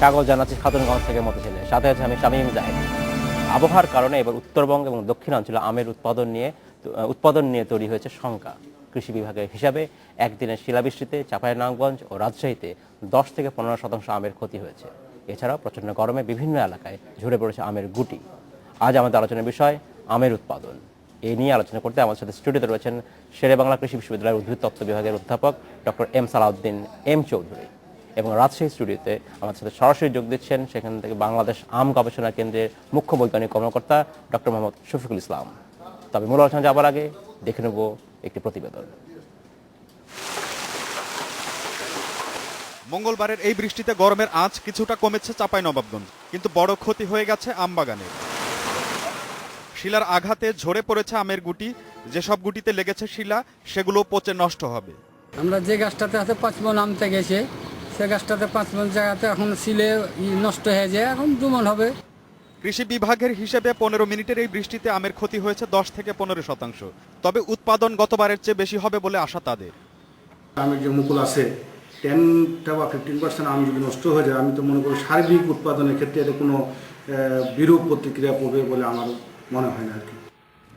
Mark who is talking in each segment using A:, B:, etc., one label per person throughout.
A: কাগজ জানাচ্ছি খাতুনগঞ্জ থেকে মতিঝিলে, সাথে আছে আমি শামীম জাহিদ। আবহাওয়ার কারণে এবার উত্তরবঙ্গ এবং দক্ষিণাঞ্চলে আমের উৎপাদন নিয়ে তৈরি হয়েছে শঙ্কা। কৃষি বিভাগের হিসাবে একদিনের শিলাবৃষ্টিতে চাঁপাইনবাবগঞ্জ ও রাজশাহীতে 10 থেকে 15% আমের ক্ষতি হয়েছে। এছাড়াও প্রচণ্ড গরমে বিভিন্ন এলাকায় ঝরে পড়েছে আমের গুটি। আজ আমাদের আলোচনার বিষয় আমের উৎপাদন। এই নিয়ে আলোচনা করতে আমাদের সাথে স্টুডিওতে রয়েছেন শেরেবাংলা কৃষি বিশ্ববিদ্যালয়ের উদ্ভিদতত্ত্ব বিভাগের অধ্যাপক doctor M Salahuddin M Chowdhury, এবং রাজশাহী স্টুডিওতে আমাদের সাথে সরাসরি যোগ দিচ্ছেন সেখান থেকে বাংলাদেশ আম গবেষণা কেন্দ্রের মুখ্য বৈজ্ঞানিক কর্মকর্তা ডক্টর মোহাম্মদ শফিকুল ইসলাম। তবে মূল আলোচনা যাবার আগে দেখে নেব একটি প্রতিবেদন।
B: মঙ্গলবারের এই বৃষ্টিতে গরমের আঁচ কিছুটা কমেছে চাঁপাইনবাবগঞ্জ, কিন্তু বড় ক্ষতি হয়ে গেছে আম বাগানের। শিলার আঘাতে ঝরে পড়েছে আমের গুটি। যেসব গুটিতে লেগেছে শিলা সেগুলো পচে নষ্ট হবে।
C: আমরা যে গাছটাতে আছে 5 মণ আনতে গেছে, সে গাছটাতে 5 মণ জায়গাতে এখন শিলে নষ্ট হয়ে যায়, এখন 2 মণ হবে।
B: কৃষি বিভাগের হিসেবে 15 মিনিটের এই বৃষ্টিতে আমের ক্ষতি হয়েছে 10 থেকে 15%। তবে উৎপাদন গতবারের চেয়ে বেশি হবে বলে আশা তাদের।
D: আমের যে মুকুল আছে 10 বা 15% আম যদি নষ্ট হয়ে যায়, আমি তো মনে করি সার্বিক উৎপাদনের ক্ষেত্রে এটা কোনো বিরূপ প্রতিক্রিয়া পড়বে বলে আমার মনে হয় না আর কি।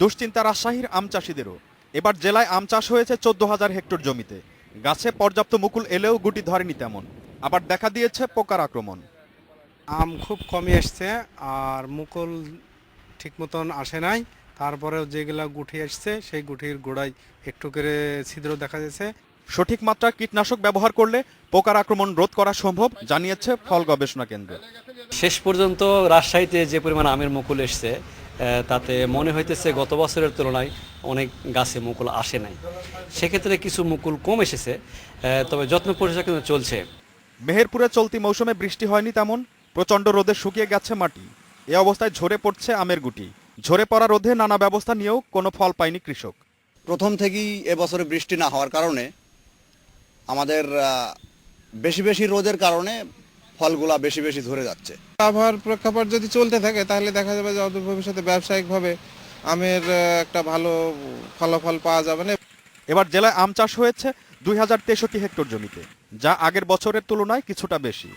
B: দুশ্চিন্তা রাজশাহীর আম চাষিদেরও। এবার জেলায় আম চাষ হয়েছে 14,000 হেক্টর জমিতে। গাছে পর্যাপ্ত মুকুল এলেও গুটি ধরেনি তেমন। আবার দেখা দিয়েছে পোকার আক্রমণ।
E: আম খুব কমই আসছে, আর মুকুল ঠিক মতন আসে নাই। তারপরেও যেগুলা গুটি আসছে সেই গুটির গোড়ায় একটু করে ছিদ্র দেখা যাচ্ছে।
B: সঠিক মাত্রায় কীটনাশক ব্যবহার করলে পোকার আক্রমণ রোধ করা সম্ভব, জানিয়েছে ফল গবেষণা কেন্দ্র।
F: শেষ পর্যন্ত রাজশাহীতে যে পরিমাণ আমের মুকুল এসছে তাতে মনে হইতেছে গত বছরের তুলনায় অনেক গাছে মুকুল আসে নাই। সেক্ষেত্রে কিছু মুকুল কম এসেছে, তবে যত্ন পরিচর্যা কিন্তু চলছে।
B: মেহেরপুরে চলতি মৌসুমে বৃষ্টি হয়নি তেমন। প্রচণ্ড রোদে শুকিয়ে গেছে মাটি। এ অবস্থায় ঝরে পড়ছে আমের গুটি। ঝরে পড়া রোধে নানা ব্যবস্থা নিয়েও কোনো ফল পায়নি কৃষক।
G: প্রথম থেকেই এবছরে বৃষ্টি না হওয়ার কারণে আমাদের বেশি রোদের কারণে ফলগুলা বেশি ঝরে যাচ্ছে।
H: আবহাওয়ার প্রেক্ষাপট যদি চলতে থাকে তাহলে দেখা যাবে যে অদূর ভবিষ্যতে ব্যবসায়িকভাবে আমের একটা ভালো ফলাফল পাওয়া যাবে না।
B: এবার জেলায় আম চাষ হয়েছে 2063 হেক্টর জমিতে, যা আগের বছরের তুলনায় কিছুটা বেশি।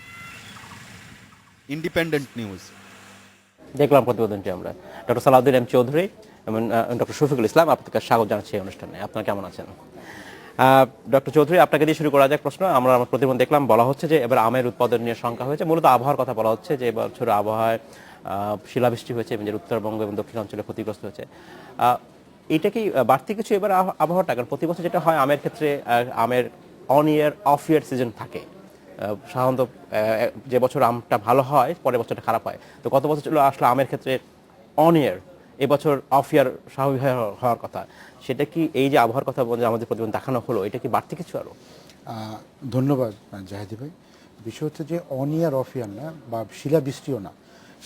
B: Independent news.
A: দেখলাম প্রতিবেদনটি আমরা। ডক্টর সালাউদ্দিন এম চৌধুরী এবং ডক্টর শফিকুল ইসলাম, আপনাকে স্বাগত জানাচ্ছি এই অনুষ্ঠানে। আপনারা কেমন আছেন? ডক্টর চৌধুরী, আপনাকে দিয়ে শুরু করা যাক প্রশ্ন। আমরা প্রতিবেদন দেখলাম, বলা হচ্ছে যে এবার আমের উৎপাদন নিয়ে শঙ্কা হয়েছে। মূলত আবহাওয়ার কথা বলা হচ্ছে যে এবছর আবহাওয়ায় শিলাবৃষ্টি হয়েছে এবং যে উত্তরবঙ্গ এবং দক্ষিণাঞ্চলে ক্ষতিগ্রস্ত হয়েছে। এটা কি বাড়তি কিছু এবার আবহাওয়াটা? কারণ প্রতি বছর যেটা হয় আমের ক্ষেত্রে, আমের on year of year season থাকে। সাধারণত যে বছর আমটা ভালো হয় পরের বছরটা খারাপ হয়। তো গত বছর ছিল আসলে আমের ক্ষেত্রে অন ইয়ার, এবছর অফ ইয়ার স্বাভাবিক হওয়ার কথা। সেটা কি এই যে আবহাওয়ার কথা বলে আমাদের প্রতিবেদন দেখানো হলো, এটা কি বাড়তি কিছু আরও?
I: ধন্যবাদ জাহিদি ভাই। বিষয় হচ্ছে যে অন ইয়ার অফ ইয়ার না, বা শিলাবৃষ্টিও না।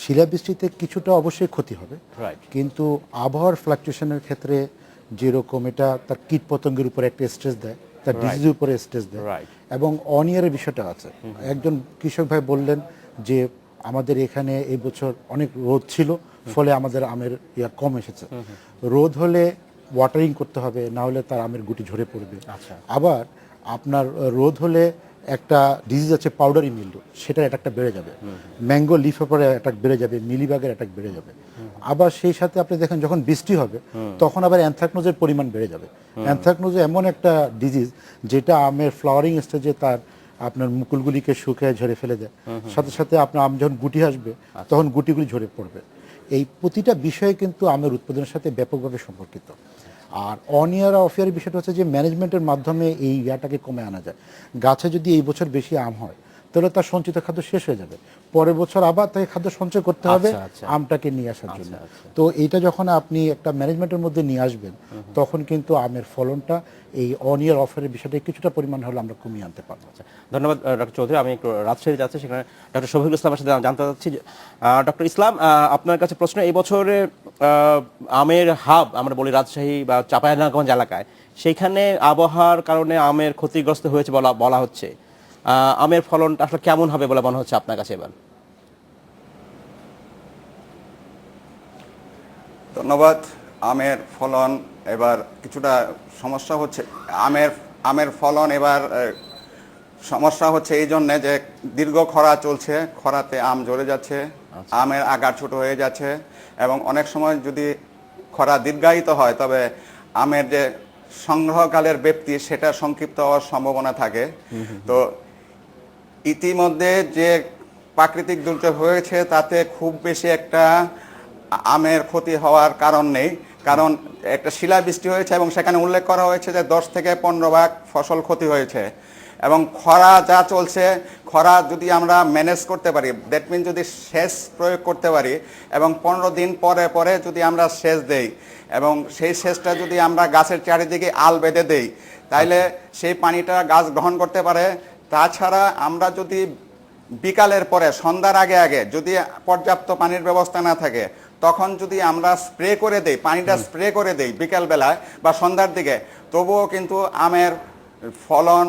I: শিলাবৃষ্টিতে কিছুটা অবশ্যই ক্ষতি হবে, কিন্তু আবহাওয়ার ফ্লাকচুয়েশনের ক্ষেত্রে যেরকম এটা তার কীট পতঙ্গের উপরে একটা স্ট্রেস দেয়, তার ডিজিজের উপরে স্ট্রেস দেয়, এবং অন ইয়ারের বিষয়টা আছে। একজন কৃষক ভাই বললেন যে আমাদের এখানে এই বছর অনেক রোদ ছিল, ফলে আমাদের আমের ইয়া কম এসেছে। রোদ হলে ওয়াটারিং করতে হবে, না হলে তার আমের গুটি ঝরে পড়বে। আবার আপনার রোদ হলে একটা ডিজিজ আছে পাউডারি মিল্ডু, সেটার অ্যাটাকটা বেড়ে যাবে। ম্যাঙ্গো লিফ পেপারে অ্যাটাক বেড়ে যাবে, মিলিবাগের অ্যাটাক বেড়ে যাবে। আবার সেই সাথে আপনি দেখেন যখন বৃষ্টি হবে তখন আবার অ্যানথ্রাকনোজের পরিমাণ বেড়ে যাবে। অ্যানথ্রাকনোজ এমন একটা ডিজিজ যেটা আমের ফ্লাওয়ারিং স্টেজে তার আপনার মুকুলগুলিকে শুকিয়ে ঝরে ফেলে দেয়। সাথে সাথে আপনার আম যখন গুটি আসবে তখন গুটিগুলি ঝরে পড়বে। এই প্রতিটা বিষয়ে কিন্তু আমের উৎপাদনের সাথে ব্যাপকভাবে সম্পর্কিত। আর অন ইয়ার অফ ইয়ার বিষয়টা হচ্ছে যে ম্যানেজমেন্টের মাধ্যমে এই ইয়াটাকে কমে আনা যায়। গাছে যদি এই বছর বেশি আম হয় তাহলে তার সঞ্চিত খাদ্য শেষ হয়ে যাবে, পরের বছর আবার তাকে খাদ্য সঞ্চয় করতে হবে আমটাকে নিয়ে আসার জন্য। তো এইটা যখন আপনি একটা ম্যানেজমেন্টের মধ্যে নিয়ে আসবেন তখন কিন্তু আমের ফলনটা এই অন ইয়ার অফ ইয়ারের বিষয়টা কিছুটা পরিমাণ হলে আমরা কমিয়ে আনতে পারবো।
A: ধন্যবাদ ডক্টর চৌধুরী। আমি একটু রাজশাহী যাচ্ছি, সেখানে ডক্টর শফিকুল ইসলামের সাথে জানতে চাচ্ছি। ডক্টর ইসলাম, আপনার কাছে প্রশ্ন, এই বছরে আমের হাব আমরা বলি রাজশাহী বা চাঁপাইনবাবগঞ্জ এলাকায়, সেইখানে আবহাওয়ার কারণে আমের ক্ষতিগ্রস্ত হয়েছে বলা হচ্ছে। আমের ফলনটা আসলে কেমন হবে বলে মনে হচ্ছে আপনার কাছে এবার?
G: ধন্যবাদ। আমের ফলন এবার কিছুটা সমস্যা হচ্ছে। আমের ফলন এবার সমস্যা হচ্ছে এই জন্যে যে দীর্ঘ খরা চলছে, খরাতে আম ঝরে যাচ্ছে, আমের আগার ছোট হয়ে যাচ্ছে, এবং অনেক সময় যদি খরা দীর্ঘায়িত হয় তবে আমের যে সংগ্রহকালের ব্যাপ্তি সেটা সংক্ষিপ্ত হওয়ার সম্ভাবনা থাকে। তো ইতিমধ্যে যে প্রাকৃতিক দুর্যোগ হয়েছে তাতে খুব বেশি একটা আমের ক্ষতি হওয়ার কারণ নেই, কারণ একটা শিলাবৃষ্টি হয়েছে এবং সেখানে উল্লেখ করা হয়েছে যে 10 থেকে 15 ভাগ ফসল ক্ষতি হয়েছে। এবং খরা যা চলছে, খরা যদি আমরা ম্যানেজ করতে পারি, দ্যাট মিন যদি সেচ প্রয়োগ করতে পারি এবং 15 দিন পরে পরে যদি আমরা সেচ দেই এবং সেই সেচটা যদি আমরা গাছের চারিদিকে আল বেঁধে দেই, তাইলে সেই পানিটা গাছ গ্রহণ করতে পারে। তাছাড়া আমরা যদি বিকালের পরে সন্ধ্যার আগে আগে যদি পর্যাপ্ত পানির ব্যবস্থা না থাকে, তখন যদি আমরা স্প্রে করে দেই, পানিটা স্প্রে করে দেই বিকালবেলায় বা সন্ধ্যার দিকে, তবুও কিন্তু আমের ফলন,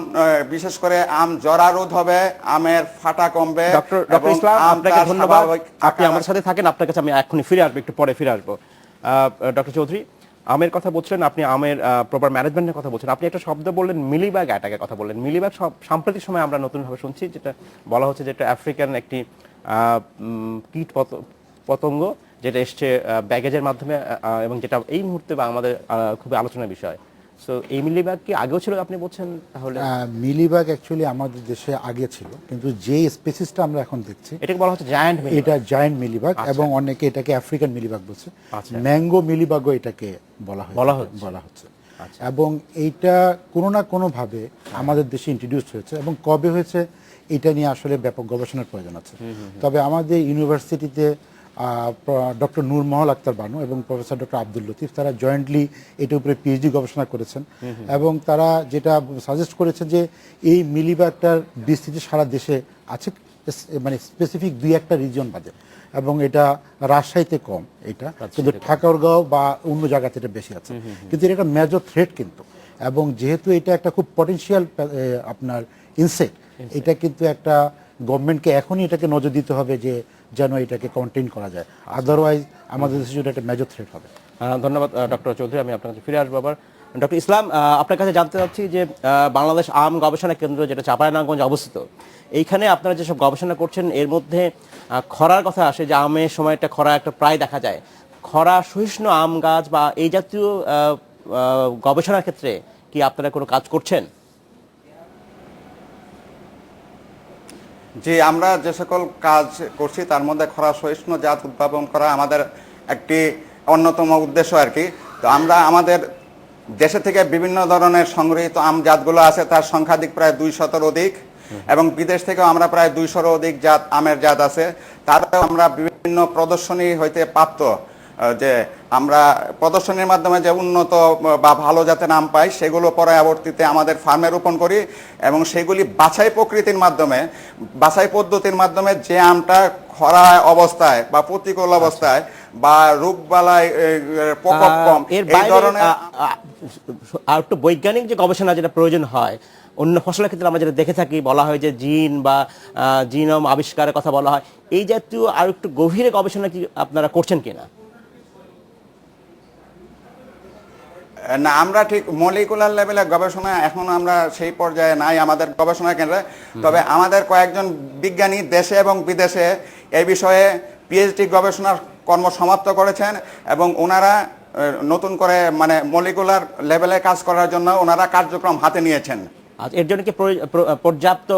G: বিশেষ করে আম জরা রোধ হবে, আমের ফাটা কমবে।
A: ডক্টর ইসলাম, আপনাকে ধন্যবাদ। আপনি আমার সাথে থাকেন, আপনার কাছে আমি এখনই ফিরে আসবো, একটু পরে ফিরে আসবো। ডক্টর চৌধুরী, আমের কথা বলছিলেন, আপনি আমের প্রপার ম্যানেজমেন্টের কথা বলছেন। আপনি একটা শব্দ বললেন, মিলিবাগ অ্যাটাকের কথা বললেন। মিলিবাগ সাম্প্রতিক সময় আমরা নতুনভাবে শুনছি, যেটা বলা হচ্ছে যেটা আফ্রিকান একটি কীট পতঙ্গ, যেটা এসছে ব্যাগেজের মাধ্যমে, এবং যেটা এই মুহূর্তে বা আমাদের খুবই আলোচনার বিষয়। সো এই মিলিবাগ কি আগেও ছিল আপনি বলছেন? তাহলে
I: মিলিবাগ অ্যাকচুয়ালি আমাদের দেশে আগে ছিল, কিন্তু যে স্পেসিসটা আমরা এখন দেখছি
A: এটাকে বলা হচ্ছে জায়ান্ট মিলিবাগ।
I: এটা জায়ান্ট মিলিবাগ, এবং অনেকে এটাকে আফ্রিকান মিলিবাগ বলছে, ম্যাঙ্গো মিলিবাগও এটাকে বলা হচ্ছে। এবং এইটা কোনো না কোনোভাবে আমাদের দেশে ইন্ট্রোডিউস হয়েছে, এবং কবে হয়েছে এটা নিয়ে আসলে ব্যাপক গবেষণার প্রয়োজন আছে। তবে আমাদের ইউনিভার্সিটিতে ডক্টর নূরমহল আক্তার বানু এবং প্রফেসর ডক্টর আব্দুল লতিফ, তারা জয়েন্টলি এটার উপরে পিএইচডি গবেষণা করেছেন, এবং তারা যেটা সাজেস্ট করেছে যে এই মিলিবাগটার বিস্তৃতি সারা দেশে আছে, মানে স্পেসিফিক 2-1টা রিজিয়ন বাদে, এবং এটা রাজশাহীতে কম, এটা কিন্তু ঠাকুরগাঁও বা অন্য জায়গাতে এটা বেশি আছে। কিন্তু এটা একটা মেজর থ্রেট কিন্তু, এবং যেহেতু এটা একটা খুব পটেনশিয়াল আপনার ইনসেক্ট, এটা কিন্তু একটা গভর্নমেন্টকে এখনই এটাকে নজর দিতে হবে যে যেন এটাকে কন্টেইন করা যায়, আদারওয়াইজ আমাদের দেশে জন্য একটা মেজর থ্রেট হবে।
A: ধন্যবাদ ডক্টর চৌধুরী, আমি আপনার কাছে ফিরে আসবো আবার। ডক্টর ইসলাম, আপনার কাছে জানতে চাচ্ছি যে বাংলাদেশ আম গবেষণা কেন্দ্র, যেটা চাঁপাইনবাবগঞ্জে অবস্থিত, এইখানে আপনারা যেসব গবেষণা করছেন এর মধ্যে খরার কথা আসে, যে আমের সময় একটা খরা একটা প্রায় দেখা যায়। খরা সহিষ্ণু আম গাছ বা এই জাতীয় গবেষণার ক্ষেত্রে কি আপনারা কোনো কাজ করছেন?
G: যে আমরা যে সকল কাজ করছি তার মধ্যে খরা সহিষ্ণু জাত উদ্ভাবন করা আমাদের একটি অন্যতম উদ্দেশ্য আর কি। তো আমরা আমাদের দেশে থেকে বিভিন্ন ধরনের সংগৃহীত আম জাতগুলো আছে, তার সংখ্যাধিক প্রায় 200-র অধিক, এবং বিদেশ থেকেও আমরা প্রায় 200-র অধিক জাত আমের জাত আছে। তারপরেও আমরা বিভিন্ন প্রদর্শনী হইতে প্রাপ্ত যে আমরা প্রদর্শনীর মাধ্যমে যে উন্নত বা ভালো জাতের আম পাই, সেগুলো পরবর্তীতে আমাদের ফার্মে রোপণ করি, এবং সেগুলি বাছাই পদ্ধতির মাধ্যমে যে আমটা খরা অবস্থায় বা প্রতিকূল অবস্থায় বা রোগবালাই প্রকোপ কম,
A: এর
G: এই ধরনের
A: আর একটু বৈজ্ঞানিক যে গবেষণা যেটা প্রয়োজন হয় অন্য ফসলের ক্ষেত্রে আমরা যেটা দেখে থাকি, বলা হয় যে জিন বা জিনোম আবিষ্কারের কথা বলা হয়, এই জাতীয় আর একটু গভীরে গবেষণা কি আপনারা করছেন কিনা?
G: না, আমরা ঠিক মলিকুলার লেভেলে গবেষণা এখন আমরা সেই পর্যায়ে নাই আমাদের গবেষণা কেন্দ্রে। তবে আমাদের কয়েকজন বিজ্ঞানী দেশে এবং বিদেশে এই বিষয়ে পিএইচডি গবেষণার কর্ম সমাপ্ত করেছেন, এবং ওনারা নতুন করে মানে মলিকুলার লেভেলে কাজ করার জন্য ওনারা কার্যক্রম হাতে নিয়েছেন।
A: আচ্ছা, এর জন্য কি পর্যাপ্ত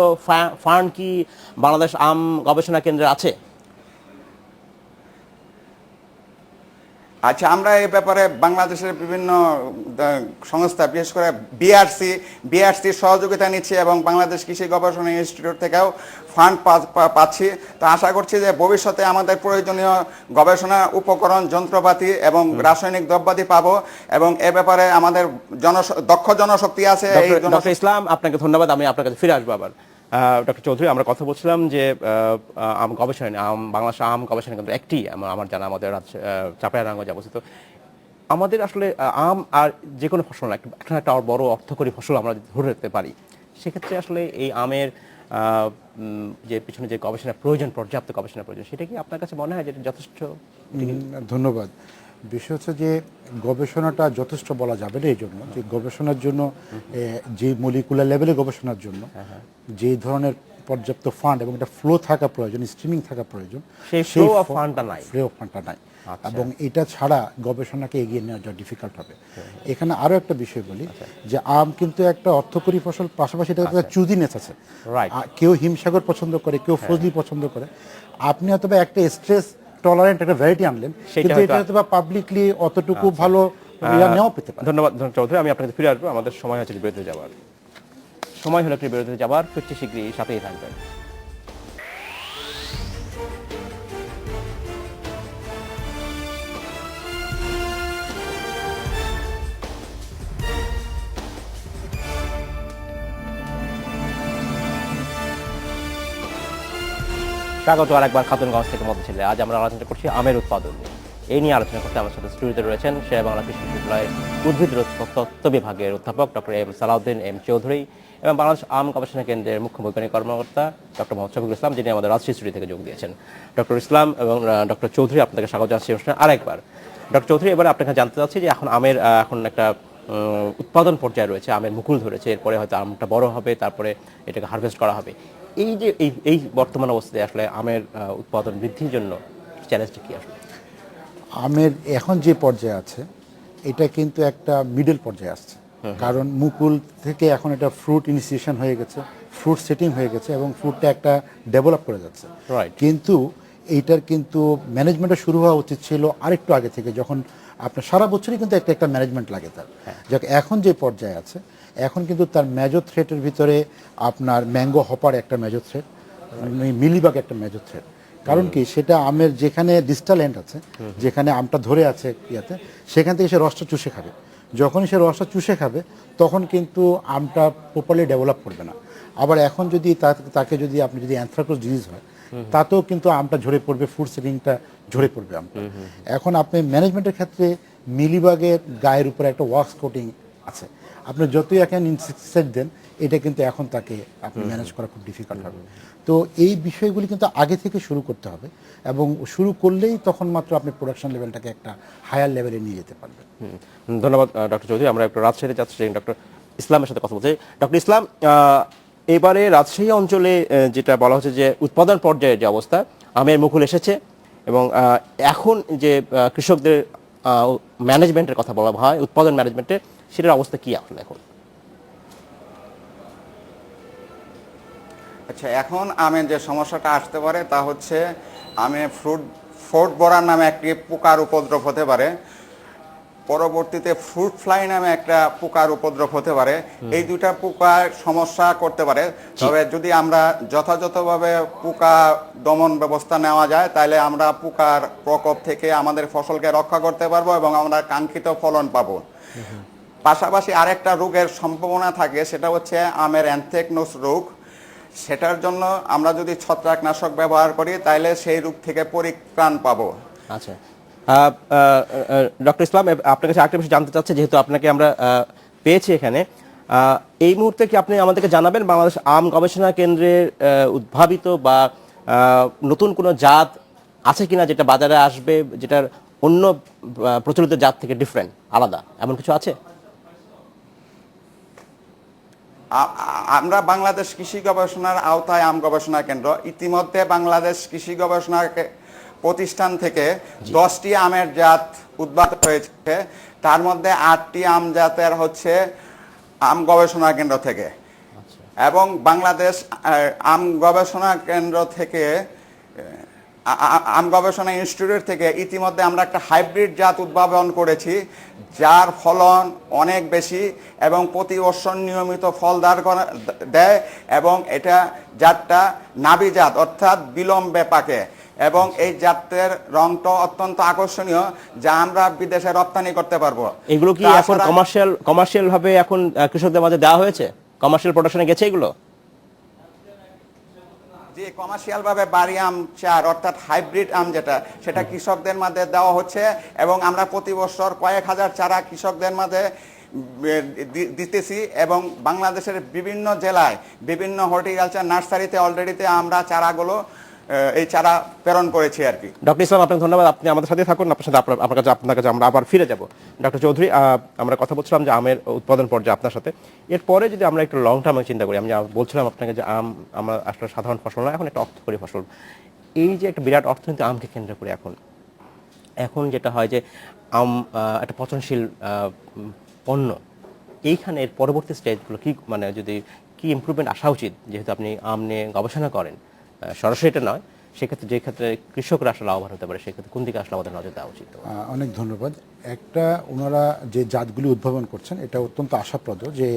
A: ফান্ড কি বাংলাদেশ আম গবেষণা কেন্দ্রে আছে?
G: আচ্ছা, আমরা এই ব্যাপারে বাংলাদেশের বিভিন্ন সংস্থা, বিশেষ করে বিআরসির সহযোগিতা নিচ্ছি, এবং বাংলাদেশ কৃষি গবেষণা ইনস্টিটিউট থেকেও ফান্ড পাচ্ছি। তো আশা করছি যে ভবিষ্যতে আমাদের প্রয়োজনীয় গবেষণা উপকরণ, যন্ত্রপাতি এবং রাসায়নিক দ্রব্যাদি পাবো, এবং এ ব্যাপারে আমাদের দক্ষ জনশক্তি আছে।
A: ডক্টর ইসলাম, আপনাকে ধন্যবাদ, আমি আপনার কাছে ফিরে আসবো আবার। ডক্টর চৌধুরী, আমরা কথা বলছিলাম যে আম গবেষণা, বাংলাদেশ আম গবেষণা কেন্দ্র একটি আমার জানা আমাদের চাঁপাইনবাবগঞ্জে অবস্থিত। আমাদের আসলে আম আর যে কোনো ফসল না, একটা বড় অর্থকরী ফসল আমরা ধরে রাখতে পারি, সেক্ষেত্রে আসলে এই আমের যে পিছনে যে গবেষণা প্রয়োজন, পর্যাপ্ত গবেষণা প্রয়োজন, সেটা কি আপনার কাছে মনে হয় যে এটা যথেষ্ট?
I: ধন্যবাদ। বিষয় হচ্ছে যে গবেষণাটা যথেষ্ট বলা যাবে না, এই জন্য যে গবেষণার জন্য যে মলিকুলার লেভেলে গবেষণার জন্য যে ধরনের পর্যাপ্ত ফান্ড এবং এটা ফ্লো থাকা প্রয়োজন, স্ট্রিমিং থাকা প্রয়োজন,
A: সেই ফ্লো অফ ফান্ডটা নাই। এবং এটা ছাড়া গবেষণাকে এগিয়ে নেওয়া যা ডিফিকাল্ট হবে। এখানে আরো একটা বিষয় বলি যে আম কিন্তু একটা অর্থকরী ফসল, পাশাপাশি এটা একটা চুজিনেস আছে। কেউ হিমসাগর পছন্দ করে, কেউ ফজলি পছন্দ করে। আপনি হয়তো একটা স্ট্রেস টলারেন্ট একটা ভ্যারাইটি আনলেন, কিন্তু এটা হয়তো পাবলিকলি অতটুকু ভালো নেওয়া পেতে পারে। ধন্যবাদ চৌধুরী, আমি আপনাকে ফিরে আসবো। আমাদের সময় হচ্ছে বিরতিতে যাওয়ার, সময় হলো একটি বিরতিতে যাওয়ার। ফিরছি শীঘ্রই, সাথেই থাকবেন। স্বাগত আরেকবার খাতুনগঞ্জ থেকে মধ্যছিলে। আজ আমরা আলোচনা করছি আমের উৎপাদন নিয়ে। এই নিয়ে আলোচনা করতে আমার সাথে স্টুডিওতে রয়েছেন শেরেবাংলা কৃষি বিশ্ববিদ্যালয়ের উদ্ভিদ তত্ত্ব বিভাগের অধ্যাপক doctor M Salahuddin M Chowdhury এবং বাংলাদেশ আম গবেষণা কেন্দ্রের মুখ্য বৈজ্ঞানিক কর্মকর্তা ডক্টর মোহাম্মদ শফিকুল ইসলাম, যিনি আমাদের রাজশাহী স্টুডিও থেকে যোগ দিয়েছেন। ডক্টর ইসলাম এবং ডক্টর চৌধুরী, আপনাকে স্বাগত জানাচ্ছি অনুষ্ঠানে আরেকবার। ডক্টর চৌধুরী, এবারে আপনাকে জানতে চাচ্ছি যে এখন আমের এখন একটা উৎপাদন পর্যায়ে রয়েছে, আমের মুকুল ধরেছে, এরপরে হয়তো আমটা বড় হবে, তারপরে এটাকে হারভেস্ট করা হবে। এই যে এই বর্তমান অবস্থায় আসলে আমের উৎপাদন বৃদ্ধির জন্য চ্যালেঞ্জটা কি আসলে?
I: আমের এখন যে পর্যায়ে আছে এটা কিন্তু একটা মিডল পর্যায়ে আসছে, কারণ মুকুল থেকে এখন এটা ফ্রুট ইনিশিয়েশন হয়ে গেছে, ফ্রুট সেটিং হয়ে গেছে এবং ফ্রুটটা একটা ডেভেলপ করে যাচ্ছে। কিন্তু এইটার কিন্তু ম্যানেজমেন্টটা শুরু হওয়া উচিত ছিল আরেকটু আগে থেকে, যখন আপনার সারা বছরই কিন্তু একটা ম্যানেজমেন্ট লাগে তার। যাক, এখন যে পর্যায়ে আছে এখন কিন্তু তার মেজর থ্রেটের ভিতরে আপনার ম্যাঙ্গো হপার একটা মেজর থ্রেট, মিলিবাগ একটা মেজর থ্রেট। কারণ কি, সেটা আমের যেখানে ডিস্টাল এন্ড আছে, যেখানে আমটা ধরে আছে ইয়াতে, সেখান থেকে সে রসটা চুষে খাবে। যখনই সে রসটা চুষে খাবে তখন কিন্তু আমটা প্রপারলি ডেভেলপ করবে না। আবার এখন যদি তাকে যদি আপনি যদি অ্যানথ্রাকোজ ডিজিজ হয়, তাতেও কিন্তু আমটা ঝরে পড়বে, ফুড সেটিংটা ঝরে পড়বে আমটা। এখন আপনি ম্যানেজমেন্টের ক্ষেত্রে মিলিবাগের গায়ের উপরে একটা ওয়াক্স কোটিং আছে, আপনি যতই এখন ইনসেক্টিসাইড দেন, এটা কিন্তু এখন তাকে আপনি ম্যানেজ করা খুব ডিফিকাল্ট হবে। তো এই বিষয়গুলি কিন্তু আগে থেকে শুরু করতে হবে, এবং শুরু করলেই তখন মাত্র আপনি প্রোডাকশন লেভেলটাকে একটা হায়ার লেভেলে নিয়ে যেতে পারবেন।
A: ধন্যবাদ ডক্টর চৌধুরী। আমরা একটু রাজশাহী যাচ্ছি ডক্টর ইসলামের সাথে কথা বলছি। ডক্টর ইসলাম, এবারে রাজশাহী অঞ্চলে যেটা বলা হচ্ছে যে উৎপাদন পর্যায়ে যে অবস্থা, আমের মুকুল এসেছে এবং এখন যে কৃষকদের ম্যানেজমেন্টের কথা বলা হয়, উৎপাদন ম্যানেজমেন্টের, সেটার অবস্থা কি এখন?
G: আচ্ছা, এখন আমের যে সমস্যাটা আসতে পারে তা হচ্ছে আমে ফ্রুট বরার নামে একটি পোকার উপদ্রব হতে পারে, পরবর্তীতে ফ্রুট ফ্লাই নামে একটা পোকার উপদ্রব হতে পারে। এই দুইটা পোকার সমস্যা করতে পারে। তবে যদি আমরা যথাযথভাবে পোকা দমন ব্যবস্থা নেওয়া যায়, তাহলে আমরা পোকার প্রকোপ থেকে আমাদের ফসলকে রক্ষা করতে পারবো এবং আমরা কাঙ্ক্ষিত ফলন পাবো। পাশাপাশি আরেকটা রোগের সম্ভাবনা থাকে, সেটা হচ্ছে আমের অ্যানথ্রাকনোজ রোগ। সেটার জন্য আমরা যদি ছত্রাকনাশক ব্যবহার করি, তাহলে সেই রোগ থেকে পরিত্রাণ পাবো।
A: আচ্ছা, ডক্টর ইসলাম, আপনার কাছে আরেকটা বিষয় জানতে চাচ্ছি, যেহেতু আপনাকে আমরা পেয়েছি এখানে, এই মুহূর্তে কি আপনি আমাদেরকে জানাবেন বাংলাদেশ আম গবেষণা কেন্দ্রের উদ্ভাবিত বা নতুন কোনো জাত আছে কিনা যেটা বাজারে আসবে, যেটার অন্য প্রচলিত জাত থেকে ডিফারেন্ট, আলাদা, এমন কিছু আছে?
G: আমরা বাংলাদেশ কৃষি গবেষণার আওতায় আম গবেষণা কেন্দ্র, ইতিমধ্যে বাংলাদেশ কৃষি গবেষণা প্রতিষ্ঠান থেকে 10টি আমের জাত উদ্ভাবিত হয়েছে। তার মধ্যে 8টি আম জাতের হচ্ছে আম গবেষণা কেন্দ্র থেকে, এবং বাংলাদেশ আম গবেষণা কেন্দ্র থেকে, আম গবেষণা ইনস্টিটিউট থেকে ইতিমধ্যে আমরা একটা হাইব্রিড জাত উদ্ভাবন করেছি, যার ফলন অনেক বেশি এবং প্রতি বছর নিয়মিত ফল দেয়, এবং এটা জাতটা নাবি জাত, অর্থাৎ বিলম্বে পাকে, এবং এই জাতের রংটা অত্যন্ত আকর্ষণীয়, যা আমরা বিদেশে রপ্তানি করতে পারবো।
A: এগুলো কি এখন কমার্শিয়াল ভাবে এখন কৃষকদের মাঝে দেওয়া হয়েছে? কমার্শিয়াল প্রোডাকশনে গেছে এগুলো?
G: যে কমার্শিয়াল ভাবে বাড়ি আম 4 অর্থাৎ হাইব্রিড আম যেটা, সেটা কৃষকদের মাঝে দেওয়া হচ্ছে এবং আমরা প্রতি বছর কয়েক হাজার চারা কৃষকদের মাঝে দিতেছি এবং বাংলাদেশের বিভিন্ন জেলায় বিভিন্ন হর্টিকালচার নার্সারিতে অলরেডিতে আমরা চারাগুলো এই চারা প্রেরণ করেছি আর কি।
A: ডক্টর ইসলাম, আপনাকে ধন্যবাদ। আপনি আমাদের সাথে থাকুন, আপনার কাছে আমরা আবার ফিরে যাব। ডক্টর চৌধুরী, আমরা কথা বলছিলাম যে আমের উৎপাদন পর্যায়ে আপনার সাথে। এরপরে যদি আমরা একটু লং টার্মে চিন্তা করি, আমি বলছিলাম আপনাকে যে আম আমরা আসলে সাধারণ ফসল না, এখন একটা অর্থকরী ফসল। এই যে একটা বিরাট অর্থনীতি আমকে কেন্দ্র করে এখন যেটা হয় যে আম একটা পচনশীল পণ্য, এইখানে এর পরবর্তী স্টেজগুলো কি, মানে যদি কি ইমপ্রুভমেন্ট আসা উচিত, যেহেতু আপনি আম নিয়ে গবেষণা করেন, সরাসরি এটা নয়, সেক্ষেত্রে যে ক্ষেত্রে কৃষকরা আসলে লাভবান হতে পারে, সেক্ষেত্রে কোন দিকে আসলে আমাদের নজর দেওয়া উচিত?
I: অনেক ধন্যবাদ। একটা ওনারা যে জাতগুলি উদ্ভাবন করছেন এটা অত্যন্ত আশাপ্রদ, যে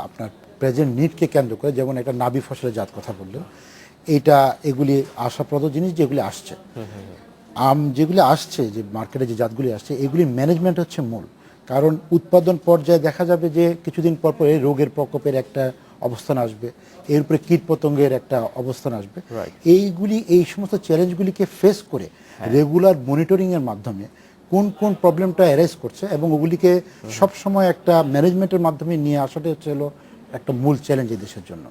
I: আপনার প্রেজেন্ট নিডকে কেন্দ্র করে, যেমন একটা নাবি ফসলের জাত কথা বললেন, এগুলি আশাপ্রদ জিনিস যেগুলি আসছে। আম যেগুলি আসছে, যে মার্কেটে যে জাতগুলি আসছে, এগুলি ম্যানেজমেন্ট হচ্ছে মূল। কারণ উৎপাদন পর্যায়ে দেখা যাবে যে কিছুদিন পর পর এই রোগের প্রকোপের একটা অবস্থান আসবে, এর উপরে কীটপতঙ্গের একটা অবস্থান আসবে। এই সমস্ত চ্যালেঞ্জগুলিকে ফেস করে রেগুলার মনিটরিংয়ের মাধ্যমে কোন কোন প্রবলেমটা অ্যারাইজ করছে এবং ওগুলিকে সবসময় একটা ম্যানেজমেন্টের মাধ্যমে নিয়ে আসাটা হচ্ছে হলো একটা মূল চ্যালেঞ্জ এই দেশের জন্য।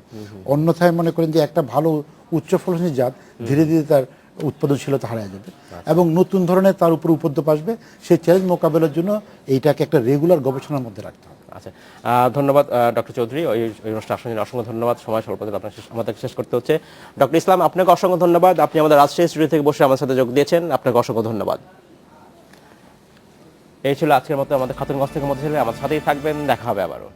I: অন্যথায় মনে করেন যে একটা ভালো উচ্চ ফলনশীল জাত ধীরে ধীরে তার উৎপাদনশীলতা হারিয়ে যাবে এবং নতুন ধরনের তার উপর উপদ্রব আসবে। সেই চ্যালেঞ্জ মোকাবেলার জন্য এইটাকে একটা রেগুলার গবেষণার মধ্যে রাখতে হবে।
A: আচ্ছা, ধন্যবাদ ডক্টর চৌধুরী। ওই অনুষ্ঠান আসলে অসংখ্য ধন্যবাদ। সময় স্বল্পতা আমাদের শেষ করতে হচ্ছে। ডক্টর ইসলাম, আপনাকে অসংখ্য ধন্যবাদ। আপনি আমাদের রাজশাহী স্টুডিও থেকে বসে আমার সাথে যোগ দিয়েছেন, আপনাকে অসংখ্য ধন্যবাদ। এই ছিল আজকের মতো আমাদের খাতুনগঞ্জ থেকে মধ্যে ছিল। আমার সাথেই থাকবেন, দেখা হবে আবারও।